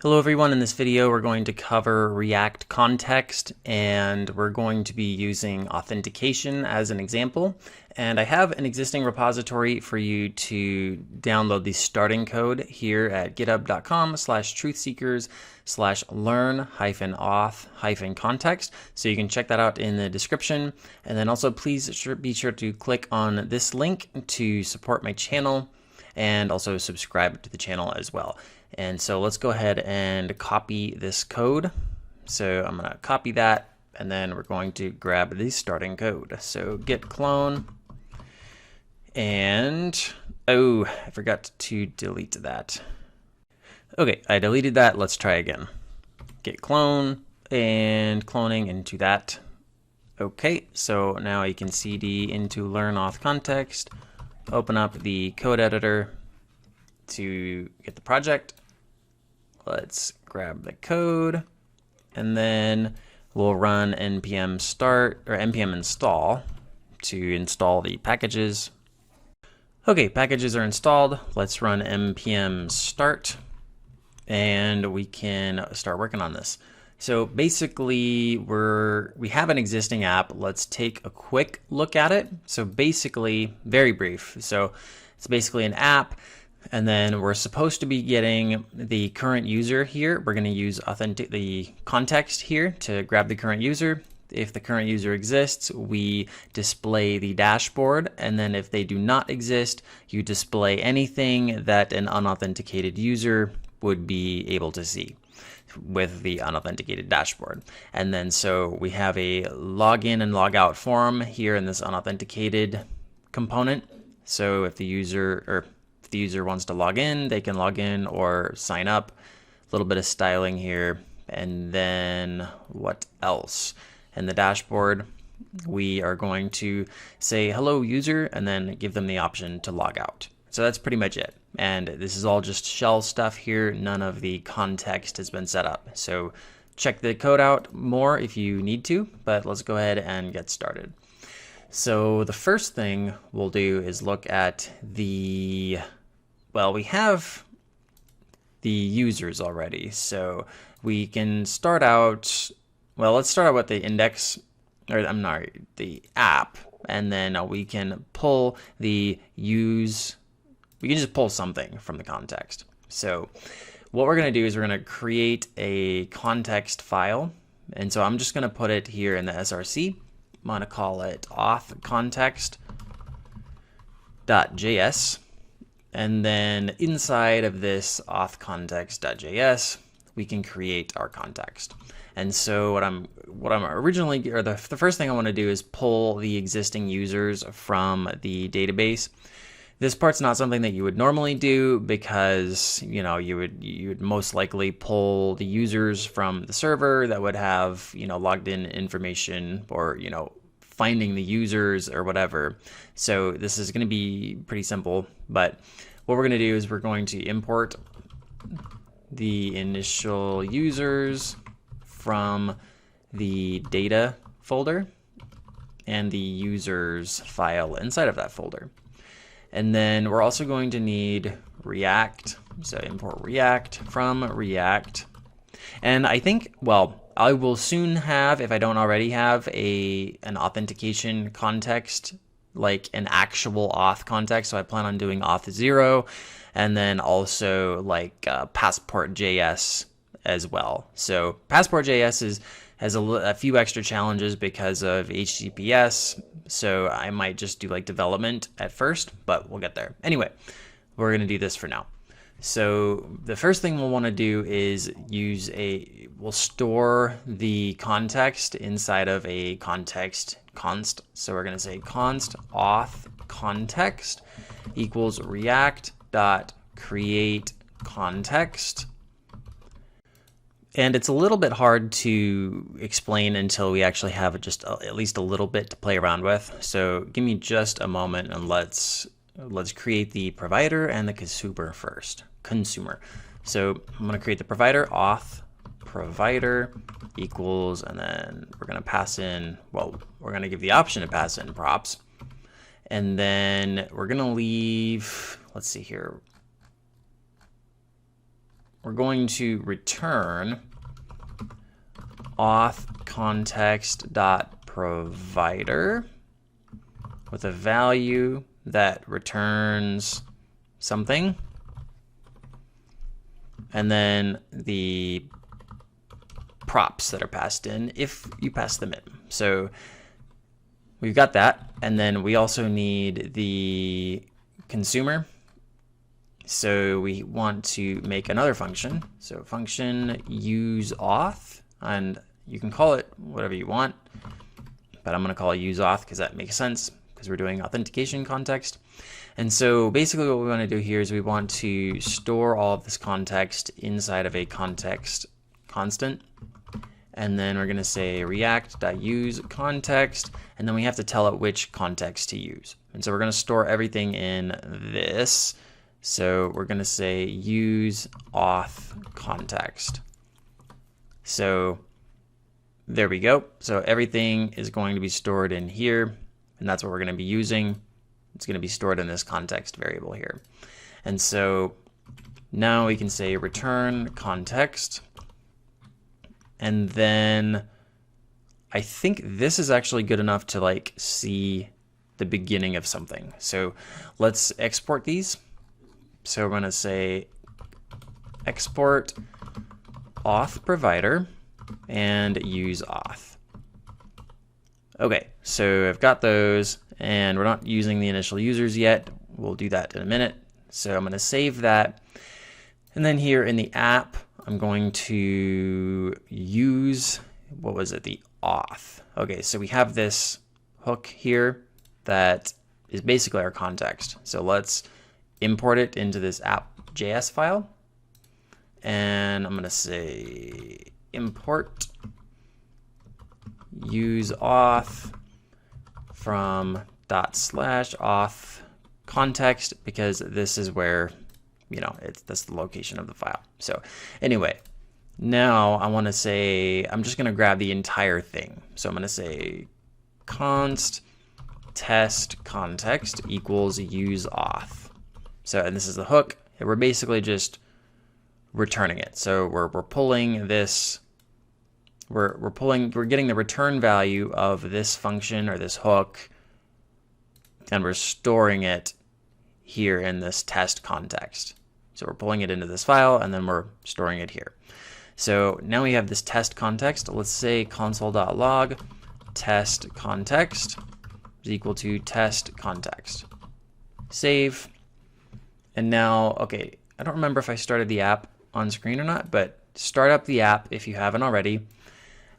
Hello everyone, in this video we're going to cover React context and we're going to be using authentication as an example. And I have an existing repository for you to download the starting code here at github.com/truthseekers/learn-auth-context. So you can check that out in the description. And then also please be sure to click on this link to support my channel and also subscribe to the channel as well. And so let's go ahead and copy this code. So I'm going to copy that, and then we're going to grab the starting code. So git clone, and oh, I forgot to delete that. Okay, I deleted that. Let's try again. Git clone and cloning into that. Okay, so now you can cd into learn auth context, open up the code editor to get the project. Let's grab the code, and then we'll run npm start or npm install to install the packages. Okay, packages are installed. Let's run npm start, and we can start working on this. So basically, we have an existing app. Let's take a quick look at it. So basically, very brief. So it's basically an app. And then we're supposed to be getting the current user here. We're going to use the context here to grab the current user. If the current user exists, we display the dashboard. And then if they do not exist, you display anything that an unauthenticated user would be able to see with the unauthenticated dashboard. And then so we have a login and logout form here in this unauthenticated component. So if the user wants to log in, they can log in or sign up. A little bit of styling here. And then what else? In the dashboard, we are going to say hello user and then give them the option to log out. So that's pretty much it. And this is all just shell stuff here. None of the context has been set up. So check the code out more if you need to, but let's go ahead and get started. So the first thing we'll do is look at we have the users already, so we can start out, let's start out with the index, or the app, and then we can pull we can just pull something from the context. So what we're going to do is we're going to create a context file, and so I'm just going to put it here in the src. I'm going to call it authcontext.js. And then inside of this authcontext.js, we can create our context. And so what I'm originally, or the first thing I want to do is pull the existing users from the database. This part's not something that you would normally do because, you would most likely pull the users from the server that would have, logged in information or, finding the users or whatever. So this is going to be pretty simple, but what we're going to do is we're going to import the initial users from the data folder and the users file inside of that folder. And then we're also going to need React. So import React from React. And I think, I will soon have, if I don't already have, an authentication context, like an actual auth context. So I plan on doing auth 0, and then also like passport.js as well. So passport.js has a few extra challenges because of HTTPS. So I might just do like development at first, but we'll get there. Anyway, we're going to do this for now. So the first thing we'll want to do is we'll store the context inside of a context const. So we're going to say const auth context equals react.create context. And it's a little bit hard to explain until we actually have just at least a little bit to play around with. So give me just a moment and let's create the provider and the consumer first. So I'm going to create the provider, auth provider equals, and then we're going to pass in, we're going to give the option to pass in props. And then we're going to leave, let's see here. we're going to return auth context.provider with a value that returns something, and then the props that are passed in if you pass them in. So we've got that, and then we also need the consumer. So we want to make another function. So function use auth, and you can call it whatever you want, but I'm going to call it use auth because that makes sense because we're doing authentication context. And so basically what we want to do here is we want to store all of this context inside of a context constant. And then we're going to say react.use context, and then we have to tell it which context to use. And so we're going to store everything in this. So we're going to say use auth context. So there we go. So everything is going to be stored in here, and that's what we're going to be using. It's going to be stored in this context variable here. And so now we can say return context. And then I think this is actually good enough to like see the beginning of something. So let's export these. So we're going to say export auth provider and use auth. Okay, so I've got those, and we're not using the initial users yet. We'll do that in a minute. So I'm going to save that. And then here in the app, I'm going to use, what was it, the auth. Okay, so we have this hook here that is basically our context. So let's import it into this app.js file. And I'm going to say import use auth from /auth context, because this is where, you know, that's the location of the file. So anyway, now I want to say, I'm just going to grab the entire thing. So I'm going to say const test context equals use auth. So, and this is the hook, and we're basically just returning it. So we're pulling this, we're getting the return value of this function or this hook, and we're storing it here in this test context. So we're pulling it into this file, and then we're storing it here. So now we have this test context. Let's say console.log test context is equal to test context. Save. And now, okay, I don't remember if I started the app on screen or not, but start up the app if you haven't already.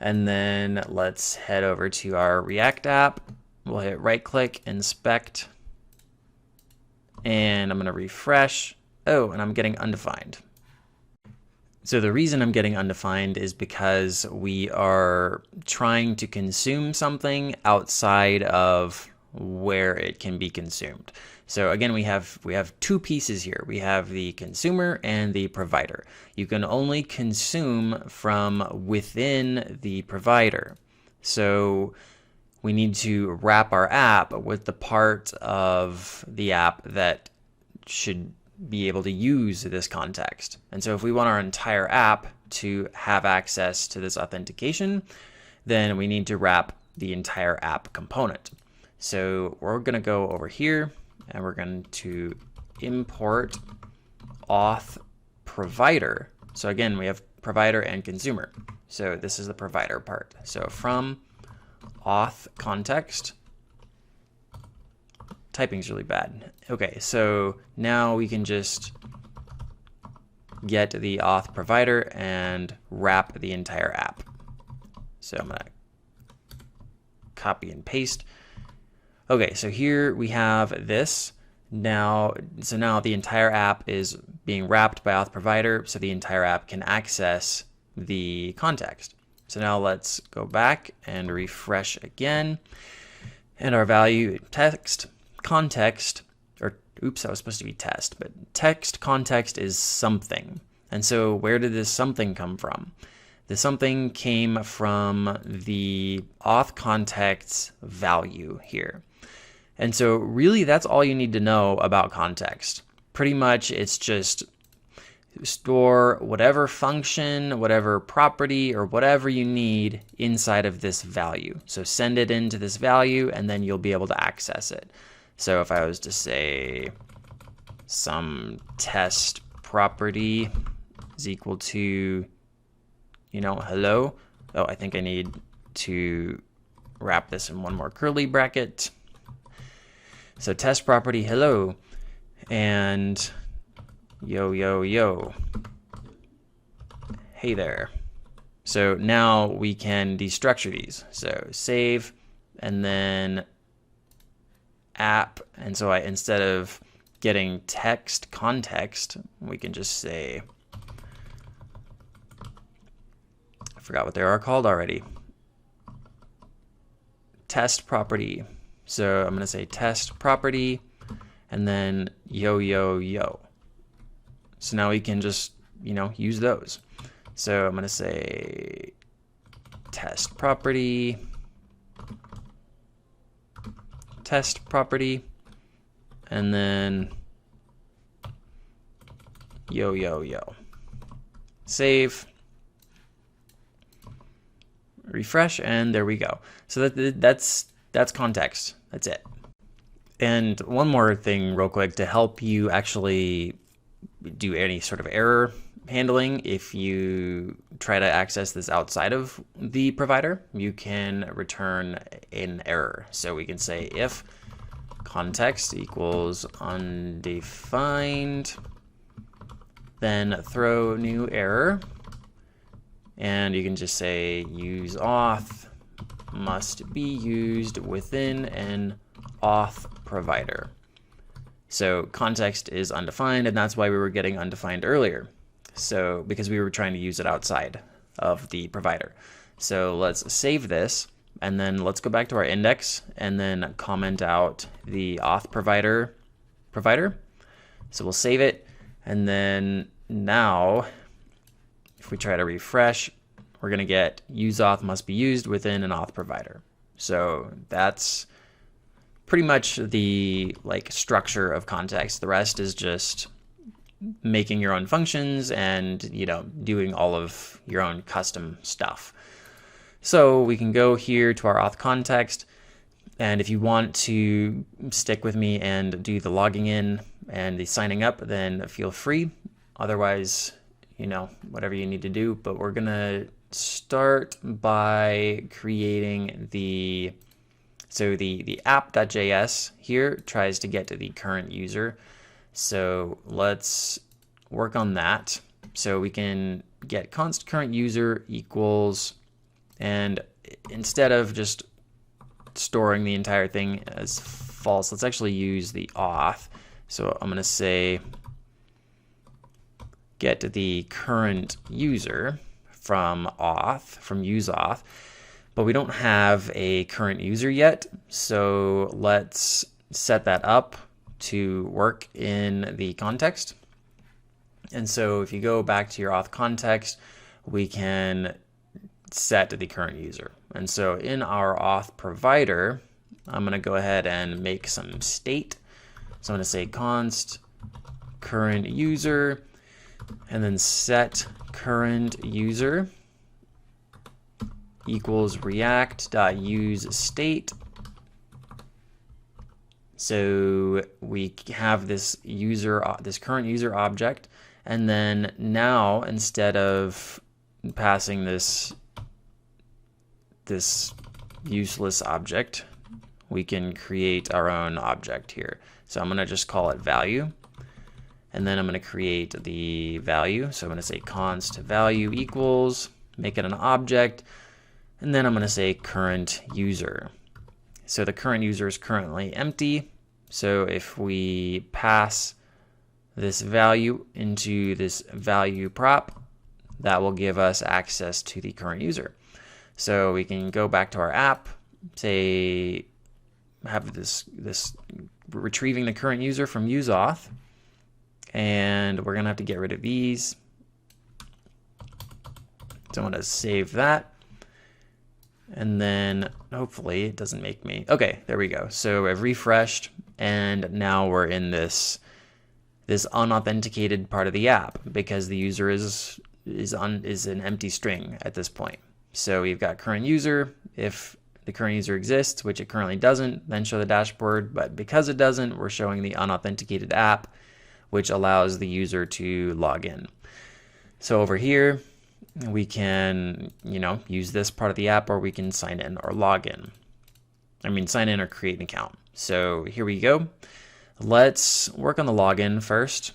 And then let's head over to our React app. We'll hit right click, inspect, and I'm going to refresh. Oh, and I'm getting undefined. So the reason I'm getting undefined is because we are trying to consume something outside of where it can be consumed. So again, we have two pieces here. We have the consumer and the provider. You can only consume from within the provider. So we need to wrap our app with the part of the app that should be able to use this context. And so if we want our entire app to have access to this authentication, then we need to wrap the entire app component. So we're going to go over here, and we're going to import auth provider. So again, we have provider and consumer. So this is the provider part. So from auth context, typing's really bad. Okay, so now we can just get the auth provider and wrap the entire app. So I'm going to copy and paste. Okay, so here we have this. Now the entire app is being wrapped by auth provider, so the entire app can access the context. So now let's go back and refresh again. And our value text context, or oops, that was supposed to be test, but text context is something. And so where did this something come from? The something came from the auth context's value here. And so really that's all you need to know about context. Pretty much it's just store whatever function, whatever property, or whatever you need inside of this value. So send it into this value, and then you'll be able to access it. So if I was to say some test property is equal to, hello. Oh, I think I need to wrap this in one more curly bracket. So test property hello, and yo, yo, yo. Hey there. So now we can destructure these. So save, and then app. And so instead of getting text context, we can just say, I forgot what they are called already. Test property. So I'm going to say test property, and then yo, yo, yo. So now we can just, use those. So I'm going to say test property, and then yo, yo, yo. Save, refresh, and there we go. So that's context. That's it. And one more thing real quick to help you actually do any sort of error handling. If you try to access this outside of the provider, you can return an error. So we can say if context equals undefined, then throw new error, and you can just say use auth must be used within an auth provider. So context is undefined, and that's why we were getting undefined earlier. So because we were trying to use it outside of the provider. So let's save this, and then let's go back to our index and then comment out the auth provider. So we'll save it, and then now if we try to refresh, we're going to get use auth must be used within an auth provider. So that's pretty much the structure of context. The rest is just making your own functions and doing all of your own custom stuff. So we can go here to our auth context, and if you want to stick with me and do the logging in and the signing up, then feel free. Otherwise, whatever you need to do. But we're gonna start by creating the app.js here tries to get to the current user. So let's work on that. So we can get const current user equals, and instead of just storing the entire thing as false, let's actually use the auth. So I'm going to say get the current user from use auth, but we don't have a current user yet. So let's set that up to work in the context. And so if you go back to your auth context, we can set the current user. And so in our auth provider, I'm going to go ahead and make some state. So I'm going to say const current user, and then set current user equals react.use state. So we have this current user object, and then now instead of passing this useless object, we can create our own object here. So I'm going to just call it value, and then I'm going to create the value. So I'm going to say const value equals, make it an object, and then I'm going to say current user. So the current user is currently empty. So if we pass this value into this value prop, that will give us access to the current user. So we can go back to our app, say have this retrieving the current user from use auth, and we're gonna have to get rid of these. So I'm gonna save that, and then hopefully it doesn't make me, okay, there we go. So I've refreshed, and now we're in this this unauthenticated part of the app because the user is an empty string at this point. So we've got current user. If the current user exists, which it currently doesn't, then show the dashboard. But because it doesn't, we're showing the unauthenticated app, which allows the user to log in. So over here, we can, use this part of the app, or we can sign in or log in. Sign in or create an account. So here we go. Let's work on the login first.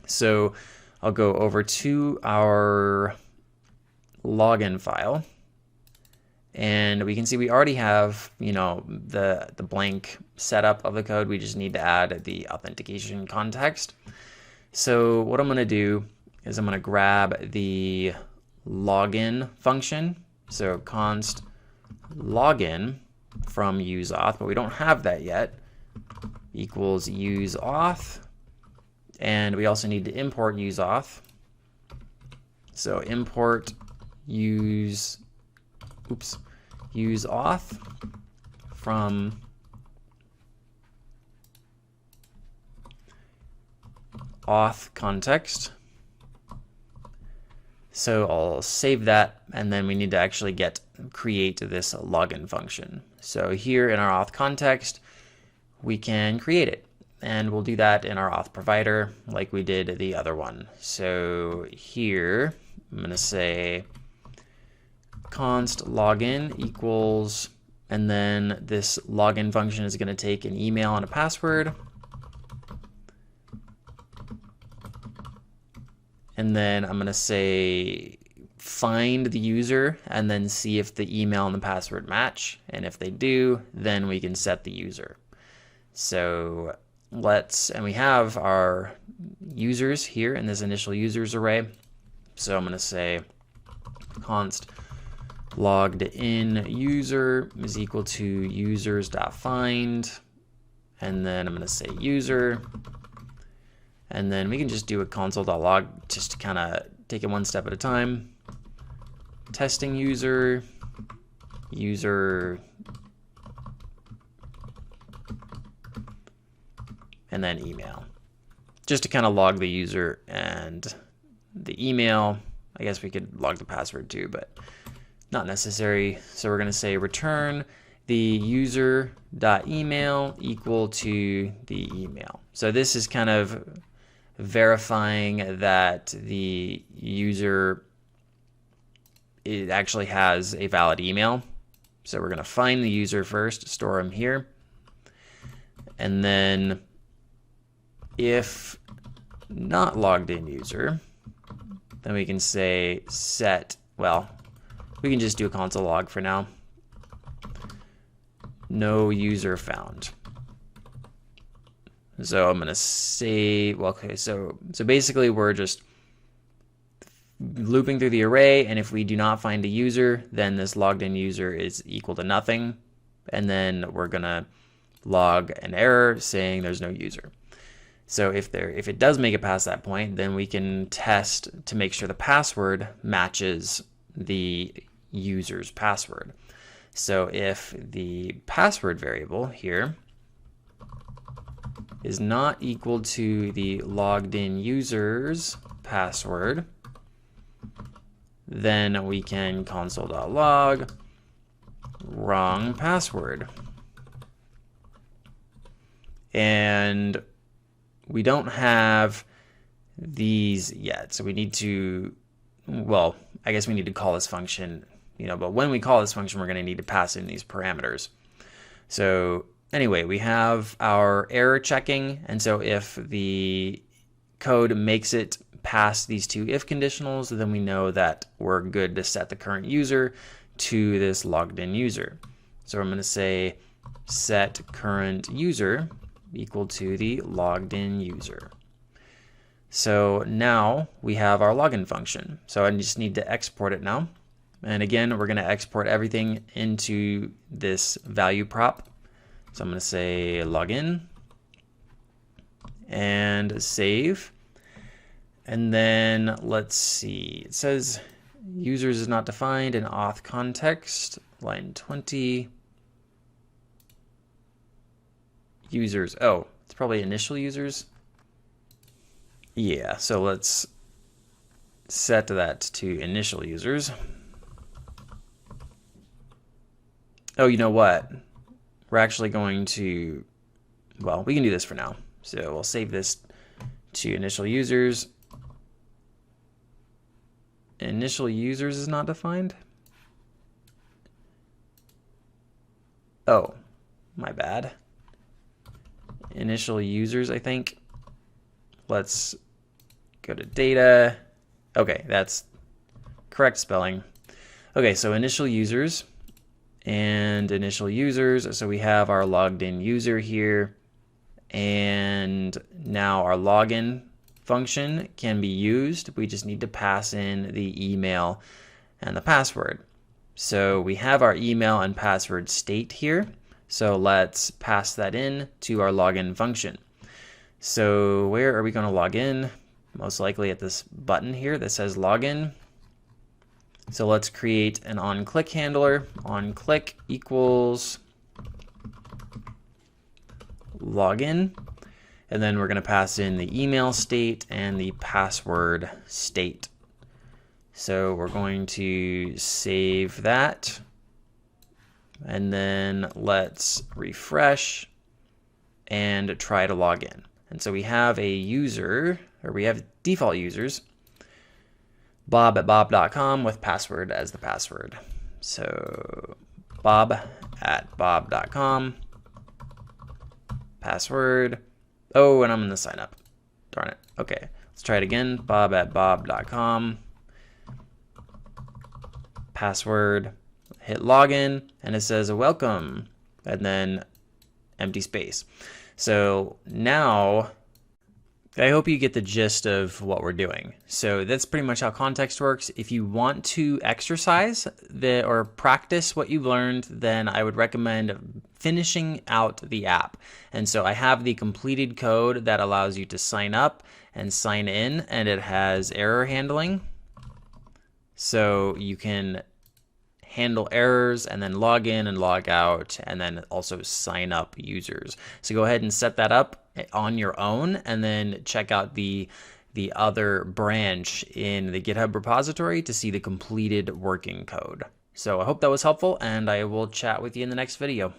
So I'll go over to our login file, and we can see we already have, the blank setup of the code. We just need to add the authentication context. So what I'm going to do is I'm going to grab the login function. So const login from useauth, but we don't have that yet, equals useauth. And we also need to import useauth. So import useauth from auth context. So I'll save that, and then we need to actually create this login function. So here in our auth context, we can create it. And we'll do that in our auth provider like we did the other one. So here, I'm going to say const login equals, and then this login function is going to take an email and a password. And then I'm going to say find the user and then see if the email and the password match. And if they do, then we can set the user. So and we have our users here in this initial users array. So I'm going to say const logged in user is equal to users.find, and then I'm going to say user, and then we can just do a console.log just to kind of take it one step at a time. Testing user, and then email, just to kind of log the user and the email. I guess we could log the password too, but not necessary. So we're going to say return the user.email equal to the email. So this is kind of verifying that the user actually has a valid email. So we're going to find the user first, store him here, and then if not logged in user, then we can say set, we can just do a console log for now. No user found. So I'm going to say, so basically we're just looping through the array, and if we do not find a user, then this logged in user is equal to nothing. And then we're going to log an error saying there's no user. So if it does make it past that point, then we can test to make sure the password matches the user's password. So if the password variable here is not equal to the logged in user's password, then we can console.log wrong password. And we don't have these yet, so we need to, I guess we need to call this function, but when we call this function, we're going to need to pass in these parameters. So anyway, we have our error checking, and so if the code makes it past these two if conditionals, then we know that we're good to set the current user to this logged in user. So I'm going to say set current user equal to the logged in user. So now we have our login function. So I just need to export it now. And again, we're going to export everything into this value prop. So I'm going to say login and save. And then let's see, it says users is not defined in auth context, line 20. users. Oh, it's probably initial users. Yeah, so let's set that to initial users. Oh, you know what? We're actually going to, well, we can do this for now. So we'll save this to initial users. Initial users is not defined. Oh, my bad. Initial users, I think. Let's go to data. Okay, that's correct spelling. Okay, so initial users and initial users. So we have our logged in user here. And now our login function can be used. We just need to pass in the email and the password. So we have our email and password state here. So let's pass that in to our login function. So where are we going to log in? Most likely at this button here that says login. So let's create an onClick handler. OnClick equals login. And then we're going to pass in the email state and the password state. So we're going to save that. And then let's refresh and try to log in. And so we have a user, or we have default users, bob@bob.com with password as the password. So bob@bob.com, password. Oh, and I'm going to sign up. Darn it. Okay, let's try it again. bob@bob.com, password, hit login, and it says welcome, and then empty space. So now I hope you get the gist of what we're doing. So that's pretty much how context works. If you want to exercise or practice what you've learned, then I would recommend finishing out the app. And so I have the completed code that allows you to sign up and sign in, and it has error handling. So you can handle errors and then log in and log out, and then also sign up users. So go ahead and set that up on your own, and then check out the other branch in the GitHub repository to see the completed working code. So I hope that was helpful, and I will chat with you in the next video.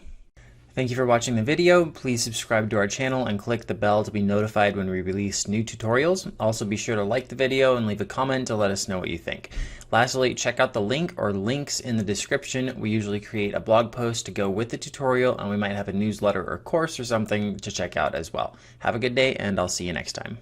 Thank you for watching the video. Please subscribe to our channel and click the bell to be notified when we release new tutorials. Also, be sure to like the video and leave a comment to let us know what you think. Lastly, check out the link or links in the description. We usually create a blog post to go with the tutorial, and we might have a newsletter or course or something to check out as well. Have a good day, and I'll see you next time.